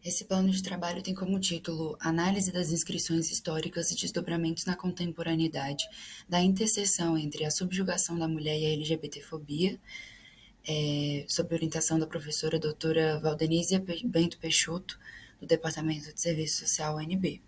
Esse plano de trabalho tem como título Análise das inscrições históricas e desdobramentos na contemporaneidade, da interseção entre a subjugação da mulher e a LGBTfobia, sob orientação da professora doutora Valdenísia Bento Peixoto, do Departamento de Serviço Social UNB.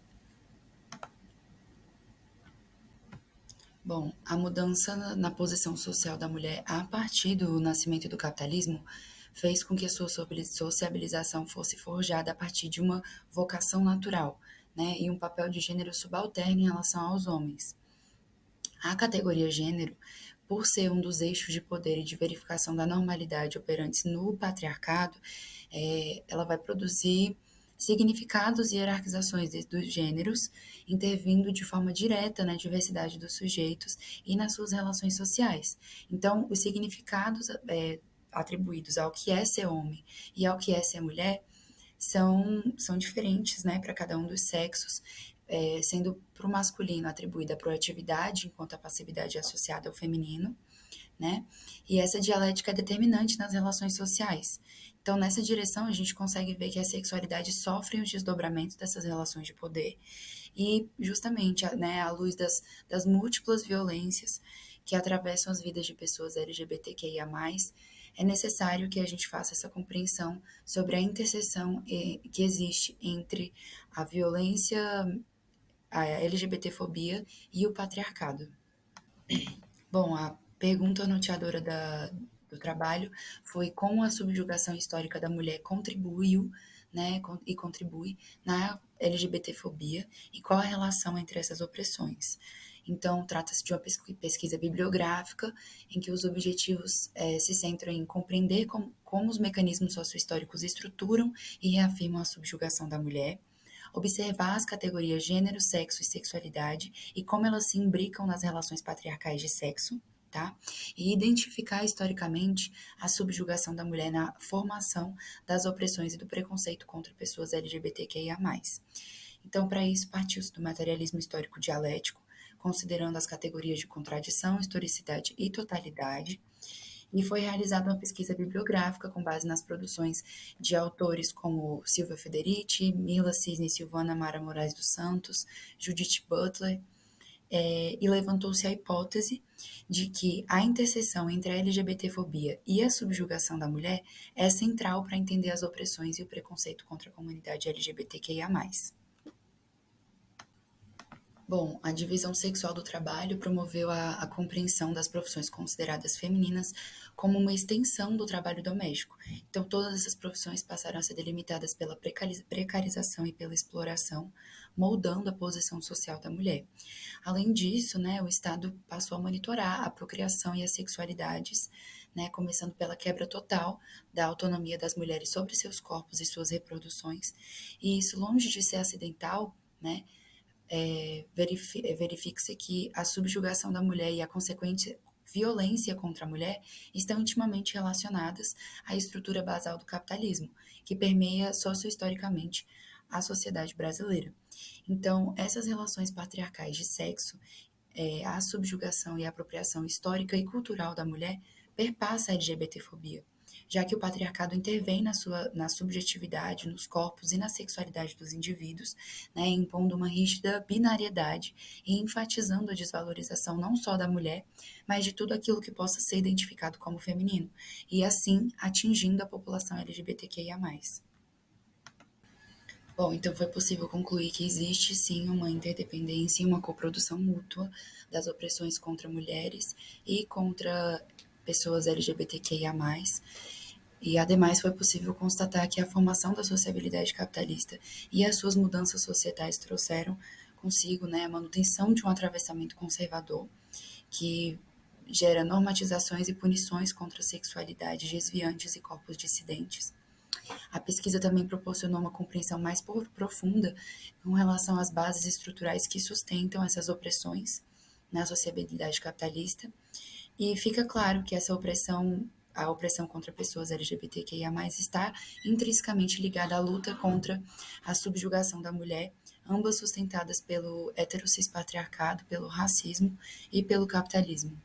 Bom, a mudança na posição social da mulher a partir do nascimento do capitalismo fez com que a sua sociabilização fosse forjada a partir de uma vocação natural, né, e um papel de gênero subalterno em relação aos homens. A categoria gênero, por ser um dos eixos de poder e de verificação da normalidade operantes no patriarcado, ela vai produzir significados e hierarquizações dos gêneros, intervindo de forma direta na diversidade dos sujeitos e nas suas relações sociais. Então, os significados atribuídos ao que é ser homem e ao que é ser mulher são diferentes, né, para cada um dos sexos, sendo para o masculino atribuída a proatividade, enquanto a passividade é associada ao feminino, né? E essa dialética é determinante nas relações sociais. Então, nessa direção, a gente consegue ver que a sexualidade sofre os desdobramentos dessas relações de poder e, justamente, né, à luz das múltiplas violências que atravessam as vidas de pessoas LGBTQIA+, é necessário que a gente faça essa compreensão sobre a interseção que existe entre a violência, a LGBTfobia e o patriarcado. Bom, a pergunta norteadora do trabalho foi como a subjugação histórica da mulher contribuiu, né, e contribui na LGBTfobia e qual a relação entre essas opressões. Então, trata-se de uma pesquisa bibliográfica em que os objetivos se centram em compreender como os mecanismos sociohistóricos estruturam e reafirmam a subjugação da mulher, observar as categorias gênero, sexo e sexualidade e como elas se imbricam nas relações patriarcais de sexo, tá? E identificar historicamente a subjugação da mulher na formação das opressões e do preconceito contra pessoas LGBTQIA+. Então, para isso, partiu-se do materialismo histórico dialético, considerando as categorias de contradição, historicidade e totalidade, e foi realizada uma pesquisa bibliográfica com base nas produções de autores como Silvia Federici, Mila Cisne Silvana Mara Moraes dos Santos, Judith Butler, e levantou-se a hipótese de que a interseção entre a LGBTfobia e a subjugação da mulher é central para entender as opressões e o preconceito contra a comunidade LGBTQIA+. Bom, a divisão sexual do trabalho promoveu a compreensão das profissões consideradas femininas como uma extensão do trabalho doméstico. Então, todas essas profissões passaram a ser delimitadas pela precarização e pela exploração, moldando a posição social da mulher. Além disso, né, o Estado passou a monitorar a procriação e as sexualidades, né, começando pela quebra total da autonomia das mulheres sobre seus corpos e suas reproduções. E isso, longe de ser acidental, né, verifica-se que a subjugação da mulher e a consequente violência contra a mulher estão intimamente relacionadas à estrutura basal do capitalismo, que permeia sociohistoricamente a sociedade brasileira. Então, essas relações patriarcais de sexo, a subjugação e a apropriação histórica e cultural da mulher perpassa a LGBTfobia, já que o patriarcado intervém na subjetividade, nos corpos e na sexualidade dos indivíduos, né, impondo uma rígida binariedade e enfatizando a desvalorização não só da mulher, mas de tudo aquilo que possa ser identificado como feminino, e assim atingindo a população LGBTQIA+. Bom, então foi possível concluir que existe sim uma interdependência e uma coprodução mútua das opressões contra mulheres e contra pessoas LGBTQIA+, e ademais foi possível constatar que a formação da sociabilidade capitalista e as suas mudanças societais trouxeram consigo, né, a manutenção de um atravessamento conservador que gera normatizações e punições contra sexualidades desviantes e corpos dissidentes. A pesquisa também proporcionou uma compreensão mais profunda com relação às bases estruturais que sustentam essas opressões na sociabilidade capitalista, e fica claro que a opressão contra pessoas LGBTQIA+, está intrinsecamente ligada à luta contra a subjugação da mulher, ambas sustentadas pelo heterocis patriarcado, pelo racismo e pelo capitalismo.